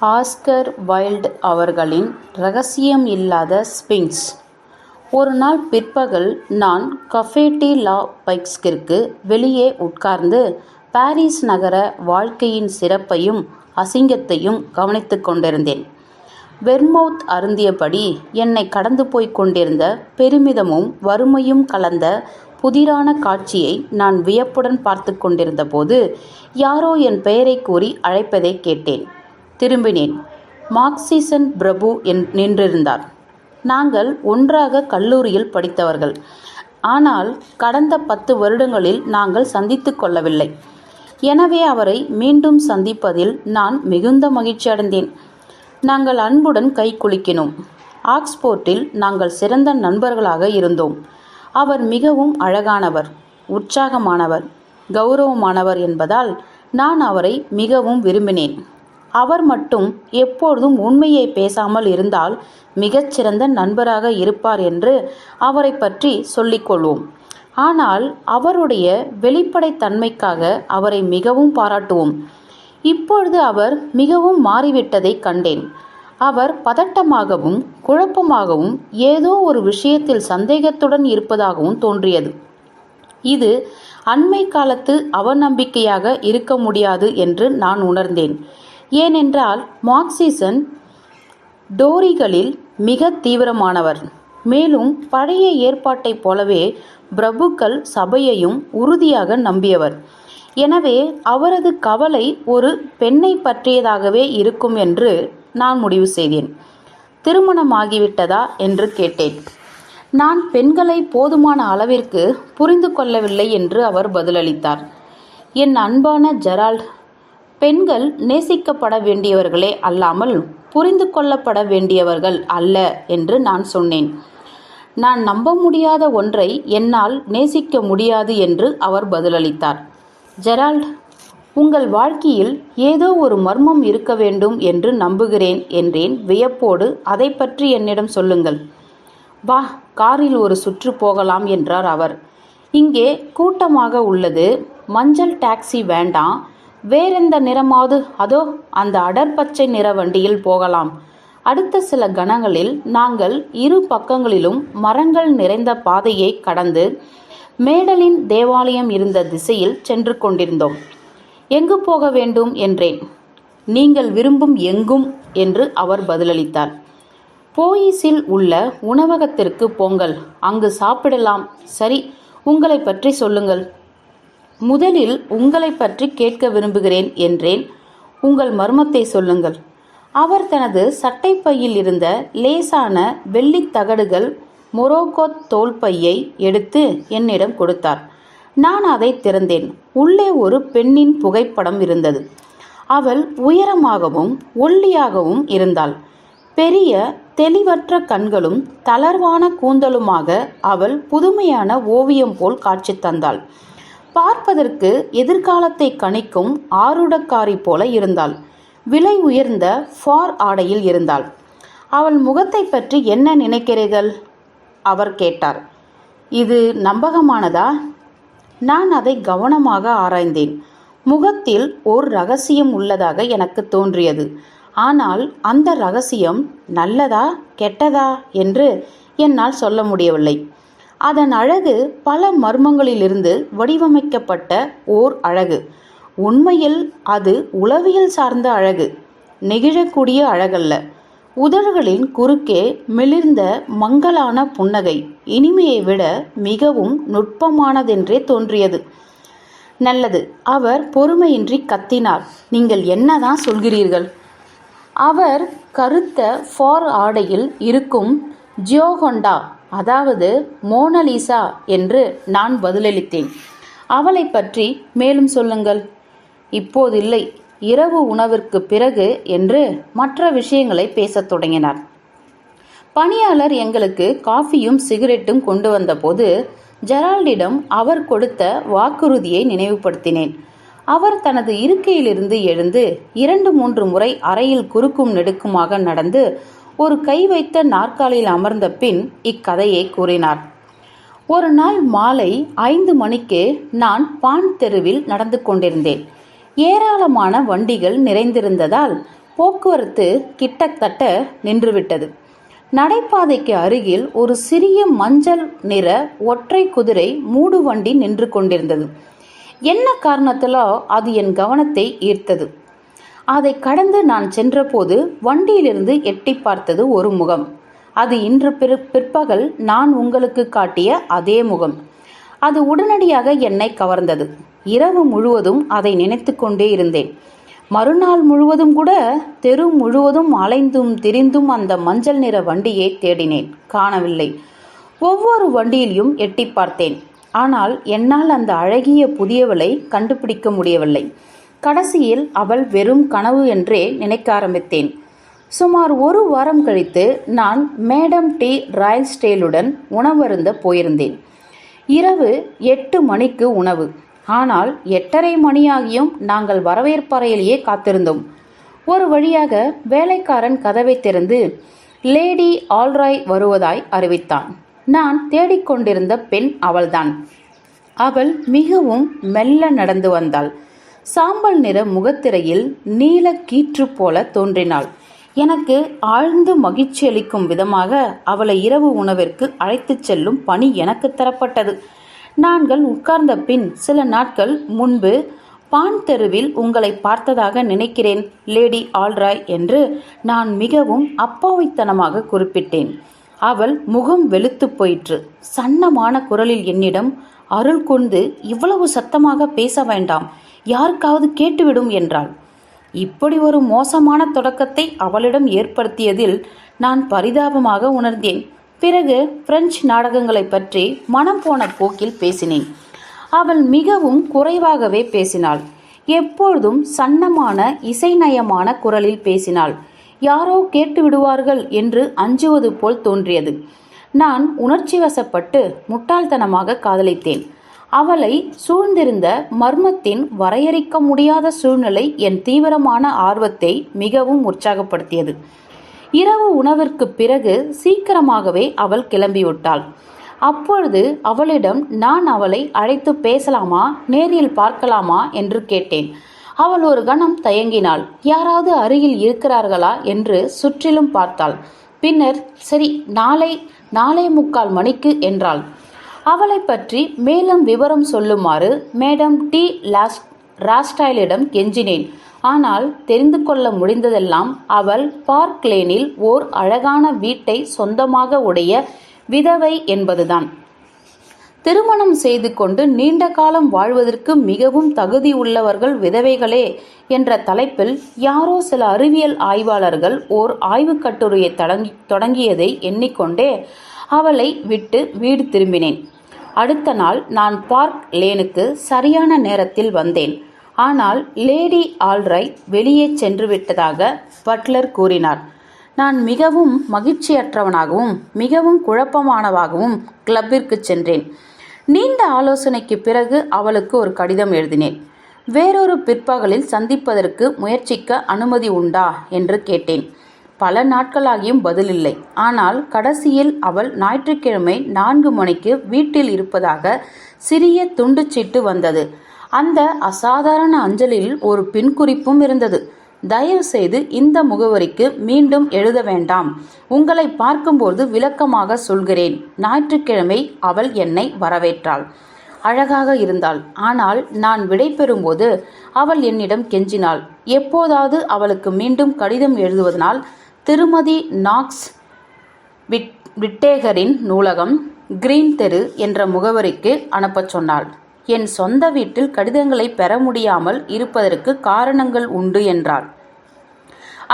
Oscar wild அவர்களின் இரகசியம் இல்லாத ஸ்பிங்க்ஸ். ஒரு நாள் பிற்பகல் நான் கஃபே டி லா பைக்ஸிற்கு வெளியே உட்கார்ந்து பாரிஸ் நகர வாழ்க்கையின் சிறப்பையும் அசிங்கத்தையும் கவனித்துக் கொண்டிருந்தேன். வெர்மவுத் அருந்தியபடி என்னை கடந்து போய்க் கொண்டிருந்த பெருமிதமும் வறுமையும் கலந்த புதிரான காட்சியை நான் வியப்புடன் பார்த்து கொண்டிருந்த போது யாரோ என் பெயரை கூறி அழைப்பதை கேட்டேன். திரும்பினேன். மார்க்சிசன் பிரபு நின்றிருந்தார். நாங்கள் ஒன்றாக கல்லூரியில் படித்தவர்கள். ஆனால் கடந்த 10 வருடங்களில் நாங்கள் சந்தித்து கொள்ளவில்லை. எனவே அவரை மீண்டும் சந்திப்பதில் நான் மிகுந்த மகிழ்ச்சி அடைந்தேன். நாங்கள் அன்புடன் கை குலுக்கினோம். ஆக்ஸ்போர்ட்டில் நாங்கள் சிறந்த நண்பர்களாக இருந்தோம். அவர் மிகவும் அழகானவர், உற்சாகமானவர், கௌரவமானவர் என்பதால் நான் அவரை மிகவும் விரும்பினேன். அவர் மட்டும் எப்பொழுதும் உண்மையை பேசாமல் இருந்தால் மிகச்சிறந்த நண்பராக இருப்பார் என்று அவரை பற்றி சொல்லிக்கொள்வோம். ஆனால் அவருடைய வெளிப்படைத்தன்மைக்காக அவரை மிகவும் பாராட்டுவோம். இப்பொழுது அவர் மிகவும் மாறிவிட்டதை கண்டேன். அவர் பதட்டமாகவும் குழப்பமாகவும் ஏதோ ஒரு விஷயத்தில் சந்தேகத்துடன் இருப்பதாகவும் தோன்றியது. இது அண்மை காலத்து அவநம்பிக்கையாக இருக்க முடியாது என்று நான் உணர்ந்தேன். ஏனென்றால் மார்க்சிசன் டோரிகளில் மிக தீவிரமானவர். மேலும் பழைய ஏற்பாட்டைப் போலவே பிரபுக்கள் சபையையும் உறுதியாக நம்பியவர். எனவே அவரது கவலை ஒரு பெண்ணை பற்றியதாகவே இருக்கும் என்று நான் முடிவு செய்தேன். திருமணமாகிவிட்டதா என்று கேட்டேன். நான் பெண்களை போதுமான அளவிற்கு புரிந்து கொள்ளவில்லை என்று அவர் பதிலளித்தார். என் அன்பான ஜெரால்ட், பெண்கள் நேசிக்கப்பட வேண்டியவர்களே அல்லாமல் புரிந்து கொள்ளப்பட வேண்டியவர்கள் அல்ல என்று நான் சொன்னேன். நான் நம்ப முடியாத ஒன்றை என்னால் நேசிக்க முடியாது என்று அவர் பதிலளித்தார். ஜெரால்ட், உங்கள் வாழ்க்கையில் ஏதோ ஒரு மர்மம் இருக்க வேண்டும் என்று நம்புகிறேன் என்றேன் வியப்போடு. அதை பற்றி என்னிடம் சொல்லுங்கள். வா, காரில் ஒரு சுற்று போகலாம் என்றார் அவர். இங்கே கூட்டமாக உள்ளது. மஞ்சள் டாக்ஸி வேண்டாம். வேறெந்த நிறமாவது அதோ அந்த அடர்பச்சை நிற வண்டியில் போகலாம். அடுத்த சில கணங்களில் நாங்கள் இரு பக்கங்களிலும் மரங்கள் நிறைந்த பாதையை கடந்து மேடலின் தேவாலயம் இருந்த திசையில் சென்று கொண்டிருந்தோம். எங்கு போக வேண்டும் என்றேன். நீங்கள் விரும்பும் எங்கும் என்று அவர் பதிலளித்தார். போயிஸில் உள்ள உணவகத்திற்கு போங்கள், அங்கு சாப்பிடலாம். சரி, உங்களை பற்றி சொல்லுங்கள். முதலில் உங்களை பற்றி கேட்க விரும்புகிறேன் என்றேன். உங்கள் மர்மத்தை சொல்லுங்கள். அவர் தனது சட்டைப்பையில் இருந்த லேசான வெள்ளித் தகடுகள் மொரோக்கோ தோல் பையை எடுத்து என்னிடம் கொடுத்தார். நான் அதை திறந்தேன். உள்ளே ஒரு பெண்ணின் புகைப்படம் இருந்தது. அவள் உயரமாகவும் ஒல்லியாகவும் இருந்தாள். பெரிய தெளிவற்ற கண்களும் தளர்வான கூந்தலுமாக அவள் புதுமையான ஓவியம் போல் காட்சி தந்தாள். பார்ப்பதற்கு எதிர்காலத்தை கணிக்கும் ஆருடக்காரி போல இருந்தாள். விலை உயர்ந்த ஃபார் ஆடையில் இருந்தாள். அவள் முகத்தை பற்றி என்ன நினைக்கிறீர்கள்? அவர் கேட்டார். இது நம்பகமானதா? நான் அதை கவனமாக ஆராய்ந்தேன். முகத்தில் ஓர் ரகசியம் உள்ளதாக எனக்கு தோன்றியது. ஆனால் அந்த ரகசியம் நல்லதா கெட்டதா என்று என்னால் சொல்ல முடியவில்லை. அதன் அழகு பல மர்மங்களிலிருந்து வடிவமைக்கப்பட்ட ஓர் அழகு. உண்மையில் அது உளவியல் சார்ந்த அழகு, நெகிழக்கூடிய அழகல்ல. உதடுகளின் குறுக்கே மிளிர்ந்த மங்கலான புன்னகை இனிமையை விட மிகவும் நுட்பமானதென்றே தோன்றியது. நல்லது, அவர் பொறுமையின்றி கத்தினார். நீங்கள் என்னதான் சொல்கிறீர்கள்? அவர் கருத்த ஃபார் ஆடையில் இருக்கும் ஜியோகொண்டா, அதாவது மோனலிசா என்று நான் பதிலளித்தேன். அவளை பற்றி மேலும் சொல்லுங்கள். இப்போதில்லை, இரவு உணவிற்கு பிறகு என்று மற்ற விஷயங்களை பேசத் தொடங்கினார். பணியாளர் எங்களுக்கு காஃபியும் சிகரெட்டும் கொண்டு வந்தபோது ஜெரால்டிடம் அவர் கொடுத்த வாக்குறுதியை நினைவுபடுத்தினேன். அவர் தனது இருக்கையிலிருந்து எழுந்து 2-3 முறை அறையில் குறுக்கும் நெடுக்குமாக நடந்து ஒரு கை வைத்த நாற்காலியில் அமர்ந்த பின் இக்கதையை கூறினார். ஒரு நாள் மாலை 5 மணிக்கு நான் பான் தெருவில் நடந்து கொண்டிருந்தேன். ஏராளமான வண்டிகள் நிறைந்திருந்ததால் போக்குவரத்து கிட்டத்தட்ட நின்றுவிட்டது. நடைபாதைக்கு அருகில் ஒரு சிறிய மஞ்சள் நிற ஒற்றை குதிரை மூடு வண்டி நின்று கொண்டிருந்தது. என்ன காரணத்திலோ அது என் கவனத்தை ஈர்த்தது. அதை கடந்து நான் சென்றபோது வண்டியிலிருந்து எட்டி பார்த்தது ஒரு முகம். அது இன்று பிற்பகல் நான் உங்களுக்கு காட்டிய அதே முகம். அது உடனடியாக என்னை கவர்ந்தது. இரவு முழுவதும் அதை நினைத்து கொண்டே இருந்தேன். மறுநாள் முழுவதும் கூட தெரு முழுவதும் அலைந்தும் திரிந்தும் அந்த மஞ்சள் நிற வண்டியை தேடினேன். காணவில்லை. ஒவ்வொரு வண்டியிலும் எட்டி பார்த்தேன். ஆனால் என்னால் அந்த அழகிய புதியவளை கண்டுபிடிக்க முடியவில்லை. கடைசியில் அவள் வெறும் கனவு என்றே நினைக்க ஆரம்பித்தேன். சுமார் ஒரு வாரம் கழித்து நான் மேடம் டி ராய்ஸ்டேலுடன் உணவருந்த போயிருந்தேன். இரவு 8 மணிக்கு உணவு. ஆனால் 8:30 மணியாகியும் நாங்கள் வரவேற்பறையிலேயே காத்திருந்தோம். ஒரு வழியாக வேலைக்காரன் கதவை திறந்து லேடி ஆல்ராய் வருவதாய் அறிவித்தான். நான் தேடிக்கொண்டிருந்த பெண் அவள்தான். அவள் மிகவும் மெல்ல நடந்து வந்தாள். சாம்பல் நிற முகத்திரையில் நீல கீற்று போல தோன்றினாள். எனக்கு ஆழ்ந்து மகிழ்ச்சி அளிக்கும் விதமாக அவளை இரவு உணவிற்கு அழைத்துச் செல்லும் பணி எனக்கு தரப்பட்டது. நாங்கள் உட்கார்ந்த பின் சில நாட்கள் முன்பு பான் தெருவில் உங்களை பார்த்ததாக நினைக்கிறேன் லேடி ஆல்ராய் என்று நான் மிகவும் அப்பாவித்தனமாக குறிப்பிட்டேன். அவள் முகம் வெளுத்து போயிற்று. சன்னமான குரலில் என்னிடம், அருள் கொண்டு இவ்வளவு சத்தமாக பேச வேண்டாம், யாருக்காவது கேட்டுவிடும் என்றாள். இப்படி ஒரு மோசமான தொடக்கத்தை அவளிடம் ஏற்படுத்தியதில் நான் பரிதாபமாக உணர்ந்தேன். பிறகு பிரெஞ்சு நாடகங்களை பற்றி மனம் போன போக்கில் பேசினேன். அவள் மிகவும் குறைவாகவே பேசினாள். எப்பொழுதும் சன்னமான இசைநயமான குரலில் பேசினாள். யாரோ கேட்டு விடுவார்கள் என்று அஞ்சுவது போல் தோன்றியது. நான் உணர்ச்சி வசப்பட்டு முட்டாள்தனமாக காதலித்தேன். அவளை சூழ்ந்திருந்த மர்மத்தின் வரையறுக்க முடியாத சூழ்நிலை என் தீவிரமான ஆர்வத்தை மிகவும் உற்சாகப்படுத்தியது. இரவு உணவிற்கு பிறகு சீக்கிரமாகவே அவள் கிளம்பிவிட்டாள். அப்பொழுது அவளிடம் நான் அவளை அழைத்து பேசலாமா, நேரில் பார்க்கலாமா என்று கேட்டேன். அவள் ஒரு கணம் தயங்கினாள். யாராவது அருகில் இருக்கிறார்களா என்று சுற்றிலும் பார்த்தாள். பின்னர் சரி, நாளை 4:45 மணிக்கு என்றாள். அவளை பற்றி மேலும் விவரம் சொல்லுமாறு மேடம் டி ராஸ்டைலிடம் கெஞ்சினேன். ஆனால் தெரிந்து கொள்ள முடிந்ததெல்லாம் அவள் பார்க் லேனில் ஓர் அழகான வீட்டை சொந்தமாக உடைய விதவை என்பதுதான். திருமணம் செய்து கொண்டு நீண்ட காலம் வாழ்வதற்கு மிகவும் தகுதி உள்ளவர்கள் விதவைகளே என்ற தலைப்பில் யாரோ சில அறிவியல் ஆய்வாளர்கள் ஓர் ஆய்வுக் கட்டுரையை தொடங்கியதை எண்ணிக்கொண்டே அவளை விட்டு வீடு திரும்பினேன். அடுத்த நாள் நான் பார்க் லேனுக்கு சரியான நேரத்தில் வந்தேன். ஆனால் லேடி ஆல்ரைட் வெளியே சென்று விட்டதாக பட்லர் கூறினார். நான் மிகவும் மகிழ்ச்சியற்றவனாகவும் மிகவும் குழப்பமானவாகவும் கிளப்பிற்கு சென்றேன். நீண்ட ஆலோசனைக்கு பிறகு அவளுக்கு ஒரு கடிதம் எழுதினேன். வேறொரு பிற்பகலில் சந்திப்பதற்கு முயற்சிக்க அனுமதி உண்டா என்று கேட்டேன். பல நாட்களாகியும் பதிலில்லை. ஆனால் கடைசியில் அவள் ஞாயிற்றுக்கிழமை 4 மணிக்கு வீட்டில் இருப்பதாக சிறிய துண்டுச்சீட்டு வந்தது. அந்த அசாதாரண அஞ்சலில் ஒரு பின்குறிப்பும் இருந்தது. தயவு செய்து இந்த முகவரிக்கு மீண்டும் எழுத வேண்டாம். உங்களை பார்க்கும்போது விளக்கமாக சொல்கிறேன். ஞாயிற்றுக்கிழமை அவள் என்னை வரவேற்றாள். அழகாக இருந்தாள். ஆனால் நான் விடை பெறும்போது அவள் என்னிடம் கெஞ்சினாள். எப்போதாவது அவளுக்கு மீண்டும் கடிதம் எழுதுவதனால் திருமதி நாக்ஸ் விட்டேகரின் நூலகம், கிரீன் தெரு என்ற முகவரிக்கு அனுப்பச் சொன்னாள். என் சொந்த வீட்டில் கடிதங்களை பெற முடியாமல் இருப்பதற்கு காரணங்கள் உண்டு என்றாள்.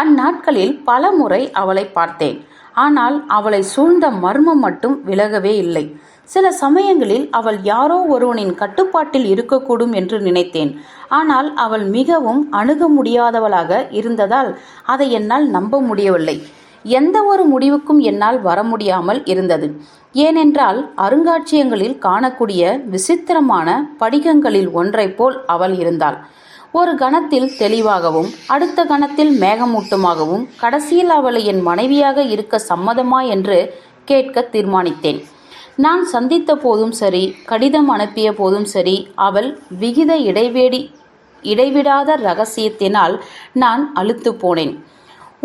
அந்நாட்களில் பல முறை அவளை பார்த்தேன். ஆனால் அவளை சூழ்ந்த மர்மம் மட்டும் விலகவே இல்லை. சில சமயங்களில் அவள் யாரோ ஒருவனின் கட்டுப்பாட்டில் இருக்கக்கூடும் என்று நினைத்தேன். ஆனால் அவள் மிகவும் அணுக முடியாதவளாக இருந்ததால் அதை என்னால் நம்ப முடியவில்லை. எந்த ஒரு முடிவுக்கும் என்னால் வர முடியாமல் இருந்தது. ஏனென்றால் அருங்காட்சியகங்களில் காணக்கூடிய விசித்திரமான படிகங்களில் ஒன்றை போல் அவள் இருந்தாள். ஒரு கணத்தில் தெளிவாகவும் அடுத்த கணத்தில் மேகமூட்டமாகவும், கடைசியில் அவளை என் மனைவியாக இருக்க சம்மதமா என்று கேட்க தீர்மானித்தேன். நான் சந்தித்த போதும் சரி, கடிதம் அனுப்பிய போதும் சரி, அவள் விகித இடைவிடாத இரகசியத்தினால் நான் அலுத்து போனேன்.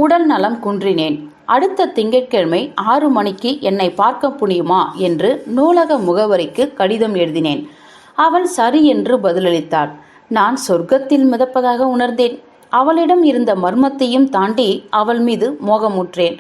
உடல் நலம் குன்றினேன். அடுத்த திங்கட்கிழமை 6 மணிக்கு என்னை பார்க்க முடியுமா என்று நூலக முகவரிக்கு கடிதம் எழுதினேன். அவள் சரி என்று பதிலளித்தாள். நான் சொர்க்கத்தில் மிதப்பதாக உணர்ந்தேன். அவளிடம் இருந்த மர்மத்தையும் தாண்டி அவள் மீது மோகமுற்றேன்.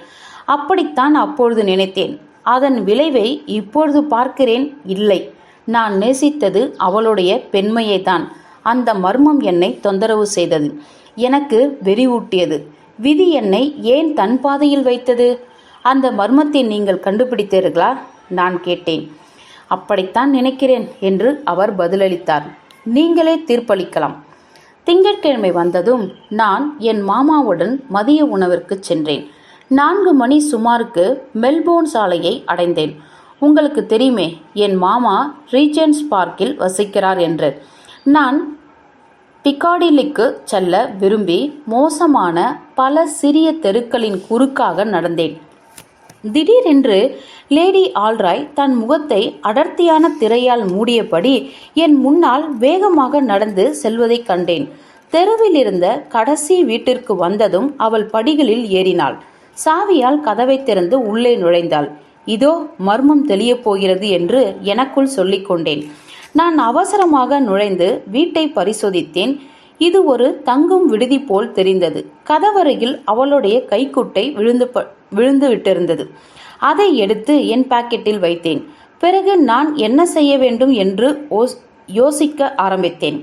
அப்படித்தான் அப்பொழுது நினைத்தேன். அதன் விளைவை இப்பொழுது பார்க்கிறேன். இல்லை, நான் நேசித்தது அவளுடைய பெண்மையைத்தான். அந்த மர்மம் என்னை தொந்தரவு செய்தது, எனக்கு வெறிவூட்டியது. விதி என்னை ஏன் தன் பாதையில் வைத்தது? அந்த மர்மத்தை நீங்கள் கண்டுபிடித்தீர்களா? நான் கேட்டேன். அப்படித்தான் நினைக்கிறேன் என்று அவர் பதிலளித்தார். நீங்களே தீர்ப்பளிக்கலாம். திங்கட்கிழமை வந்ததும் நான் என் மாமாவுடன் மதிய உணவிற்கு சென்றேன். 4 மணி சுமாருக்கு மெல்போர்ன் சாலையை அடைந்தேன். உங்களுக்கு தெரியுமே, என் மாமா ரீஜென்ட்ஸ் பார்க்கில் வசிக்கிறார் என்று. நான் பிக்காடிலிக்கு செல்ல விரும்பி மோசமான பல சிறிய தெருக்களின் குறுக்காக நடந்தேன். திடீரென்று லேடி ஆல்ராய் தன் முகத்தை அடர்த்தியான திரையால் மூடியபடி என் முன்னால் வேகமாக நடந்து செல்வதைக் கண்டேன். தெருவில் இருந்த கடைசி வீட்டிற்கு வந்ததும் அவள் படிகளில் ஏறினாள். சாவியால் கதவை திறந்து உள்ளே நுழைந்தாள். இதோ மர்மம் தெளியப் போகிறது என்று எனக்குள் சொல்லிக் கொண்டேன். நான் அவசரமாக நுழைந்து வீட்டை பரிசோதித்தேன். இது ஒரு தங்கும் விடுதி போல் தெரிந்தது. கதவருகில் அவளுடைய கைக்குட்டை விழுந்து விட்டிருந்தது. அதை எடுத்து என் பாக்கெட்டில் வைத்தேன். பிறகு நான் என்ன செய்ய வேண்டும் என்று யோசிக்க ஆரம்பித்தேன்.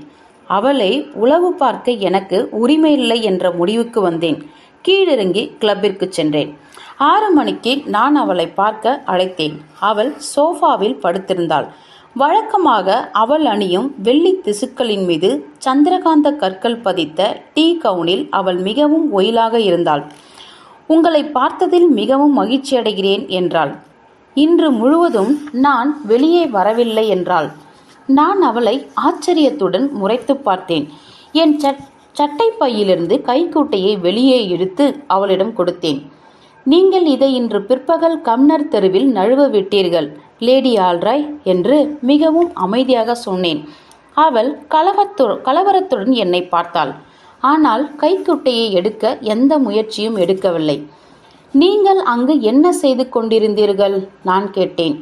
அவளை உளவு பார்க்க எனக்கு உரிமையில்லை என்ற முடிவுக்கு வந்தேன். கீழிறங்கி கிளப்பிற்கு சென்றேன். 6 மணிக்கு நான் அவளை பார்க்க அழைத்தேன். அவள் சோஃபாவில் படுத்திருந்தாள். வழக்கமாக அவள் அணியும் வெள்ளி திசுக்களின் மீது சந்திரகாந்த கற்கள் பதித்த டீ கவுனில் அவள் மிகவும் ஒயிலாக இருந்தாள். உங்களை பார்த்ததில் மிகவும் மகிழ்ச்சியடைகிறேன் என்றாள். இன்று முழுவதும் நான் வெளியே வரவில்லை என்றாள். நான் அவளை ஆச்சரியத்துடன் முறைத்து பார்த்தேன். என் சட்டை பையிலிருந்து கைக்குட்டையை வெளியே இழுத்து அவளிடம் கொடுத்தேன். நீங்கள் இதை இன்று பிற்பகல் கம்னர் தெருவில் நழுவ விட்டீர்கள் லேடி ஆல்ராய் என்று மிகவும் அமைதியாக சொன்னேன். அவள் கலவரத்துடன் என்னை பார்த்தாள். ஆனால் கைக்குட்டையை எடுக்க எந்த முயற்சியும் எடுக்கவில்லை. நீங்கள் அங்கு என்ன செய்து கொண்டிருந்தீர்கள்? நான் கேட்டேன்.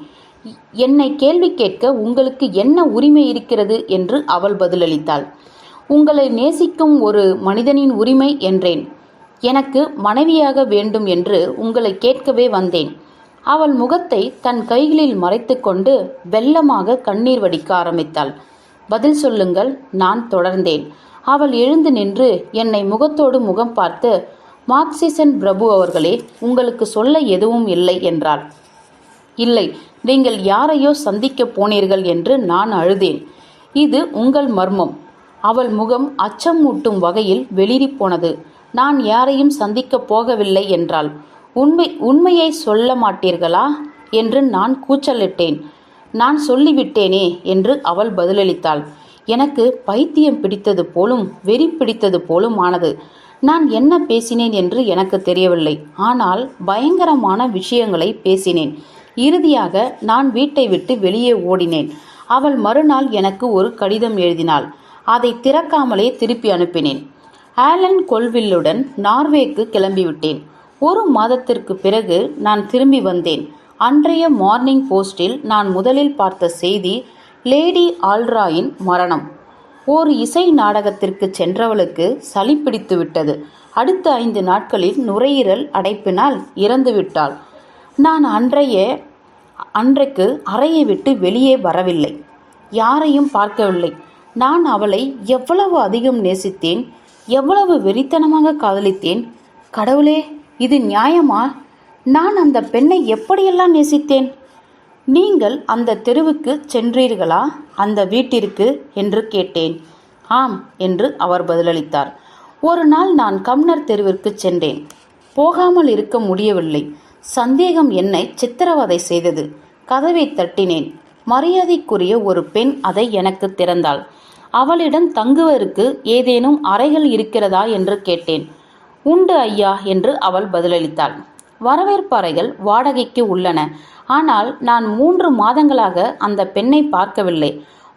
என்னை கேள்வி கேட்க உங்களுக்கு என்ன உரிமை இருக்கிறது என்று அவள் பதிலளித்தாள். உங்களை நேசிக்கும் ஒரு மனிதனின் உரிமை என்றேன். எனக்கு மனைவியாக வேண்டும் என்று உங்களை கேட்கவே வந்தேன். அவள் முகத்தை தன் கைகளில் மறைத்து கொண்டு வெள்ளமாக கண்ணீர் வடிக்க ஆரம்பித்தாள். பதில் சொல்லுங்கள், நான் தொடர்ந்தேன். அவள் எழுந்து நின்று என்னை முகத்தோடு முகம் பார்த்து, மார்க்சிசன் பிரபு அவர்களே, உங்களுக்கு சொல்ல எதுவும் இல்லை என்றாள். இல்லை, நீங்கள் யாரையோ சந்திக்க போனீர்கள் என்று நான் அழுதேன். இது உங்கள் மர்மம். அவள் முகம் அச்சமூட்டும் வகையில் வெளிரி போனது. நான் யாரையும் சந்திக்கப் போகவில்லை என்றாள். உண்மையை சொல்ல மாட்டீர்களா என்று நான் கூச்சலிட்டேன். நான் சொல்லிவிட்டேனே என்று அவள் பதிலளித்தாள். எனக்கு பைத்தியம் பிடித்தது போலும் வெறி பிடித்தது போலும் ஆனது. நான் என்ன பேசினேன் என்று எனக்கு தெரியவில்லை. ஆனால் பயங்கரமான விஷயங்களை பேசினேன். இறுதியாக நான் வீட்டை விட்டு வெளியே ஓடினேன். அவள் மறுநாள் எனக்கு ஒரு கடிதம் எழுதினாள். அதை திறக்காமலே திருப்பி அனுப்பினேன். ஆலன் கொல்வில்லுடன் நார்வேக்கு கிளம்பிவிட்டேன். 1 மாதத்திற்கு பிறகு நான் திரும்பி வந்தேன். அன்றைய மார்னிங் போஸ்டில் நான் முதலில் பார்த்த செய்தி லேடி ஆல்ராயின் மரணம். ஓர் இசை நாடகத்திற்கு சென்றவளுக்கு சளி பிடித்து விட்டது. அடுத்த 5 நாட்களில் நுரையீரல் அடைப்பினால் இறந்துவிட்டாள். நான் அன்றைக்கு அறையை விட்டு வெளியே வரவில்லை. யாரையும் பார்க்கவில்லை. நான் அவளை எவ்வளவு அதிகம் நேசித்தேன், எவ்வளவு வெறித்தனமாக காதலித்தேன். கடவுளே, இது நியாயமா? நான் அந்த பெண்ணை எப்படியெல்லாம் நேசித்தேன்? நீங்கள் அந்த தெருவுக்கு சென்றீர்களா, அந்த வீட்டிற்கு என்று கேட்டேன். ஆம் என்று அவர் பதிலளித்தார். ஒரு நாள் நான் கம்னர் தெருவிற்கு சென்றேன். போகாமல் இருக்க முடியவில்லை. சந்தேகம் என்னை சித்திரவதை செய்தது. கதவை தட்டினேன். மரியாதைக்குரிய ஒரு பெண் அதை எனக்கு திறந்தாள். அவளிடம் தங்குவதற்கு ஏதேனும் அறைகள் இருக்கிறதா என்று கேட்டேன். உண்டு ஐயா என்று அவள் பதிலளித்தாள். வரவேற்பு அறைகள் வாடகைக்கு உள்ளன. ஆனால் நான் 3 மாதங்களாக அந்த பெண்ணை பார்க்கவில்லை.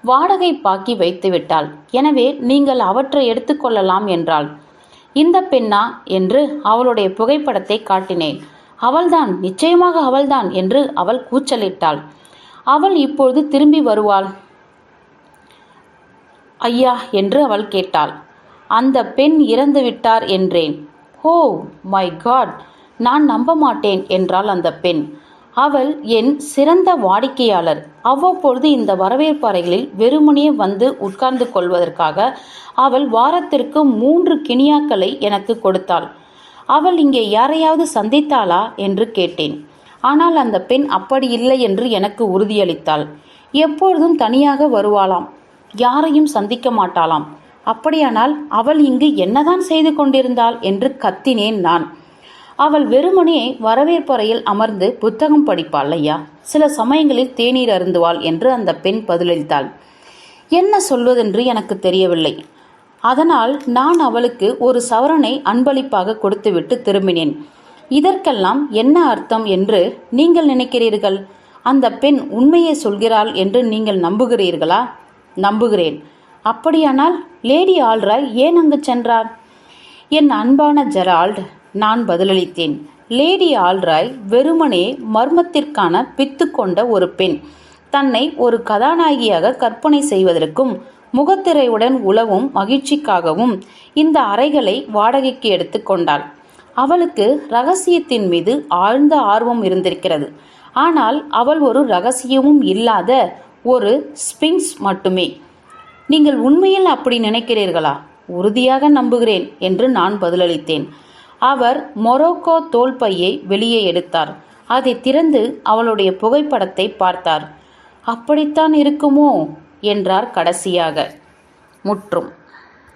வாடகை பாக்கி வைத்து விட்டாள். எனவே நீங்கள் அவற்றை எடுத்துக்கொள்ளலாம் என்றாள். இந்த பெண்ணா என்று அவளுடைய புகைப்படத்தை காட்டினேன். அவள்தான், நிச்சயமாக அவள்தான் என்று அவள் கூச்சலிட்டாள். அவள் இப்பொழுது திரும்பி வருவாள் ஐயா என்று அவள் கேட்டாள். அந்த பெண் இறந்து விட்டார் என்றேன். ஓ மை காட், நான் நம்ப மாட்டேன் என்றாள் அந்த பெண். அவள் என் சிறந்த வாடிக்கையாளர். அவ்வப்பொழுது இந்த வரவேற்பு அறைகளில் வெறுமனே வந்து உட்கார்ந்து கொள்வதற்காக அவள் வாரத்திற்கு 3 கினியாக்களை எனக்கு கொடுத்தாள். அவள் இங்கே யாரையாவது சந்தித்தாளா என்று கேட்டேன். ஆனால் அந்த பெண் அப்படி இல்லை என்று எனக்கு உறுதியளித்தாள். எப்பொழுதும் தனியாக வருவாளாம், யாரையும் சந்திக்க மாட்டாளாம். அப்படியானால் அவள் இங்கு என்னதான் செய்து கொண்டிருந்தாள் என்று கத்தினேன் நான். அவள் வெறுமனே வரவேற்பறையில் அமர்ந்து புத்தகம் படிப்பாள் ஐயா. சில சமயங்களில் தேநீர் அருந்துவாள் என்று அந்த பெண் பதிலளித்தாள். என்ன சொல்வதென்று எனக்கு தெரியவில்லை. அதனால் நான் அவளுக்கு ஒரு சவரனை அன்பளிப்பாக கொடுத்துவிட்டு திரும்பினேன். இதற்கெல்லாம் என்ன அர்த்தம் என்று நீங்கள் நினைக்கிறீர்கள்? அந்த பெண் உண்மையை சொல்கிறாள் என்று நீங்கள் நம்புகிறீர்களா? நம்புகிறேன். அப்படியானால் லேடி ஆல்ராய் ஏன் அங்கு சென்றார்? என் அன்பான ஜெரால்ட், நான் பதிலளித்தேன். லேடி ஆல்ராய் வெறுமனே மர்மத்திற்கான பித்து கொண்ட ஒரு பெண். தன்னை ஒரு கதாநாயகியாக கற்பனை செய்வதற்கும் முகத்திரையுடன் உலவும் மகிழ்ச்சிக்காகவும் இந்த அறைகளை வாடகைக்கு எடுத்து கொண்டாள். அவளுக்கு ரகசியத்தின் மீது ஆழ்ந்த ஆர்வம் இருந்திருக்கிறது. ஆனால் அவள் ஒரு ரகசியமும் இல்லாத ஒரு ஸ்பிங்ஸ் மட்டுமே. நீங்கள் உண்மையில் அப்படி நினைக்கிறீர்களா? உறுதியாக நம்புகிறேன் என்று நான் பதிலளித்தேன். அவர் மொரோக்கோ தோல்பையை வெளியே எடுத்தார். அதை திறந்து அவளுடைய புகைப்படத்தை பார்த்தார். அப்படித்தான் இருக்குமோ என்றார் கடைசியாக. முற்றும்.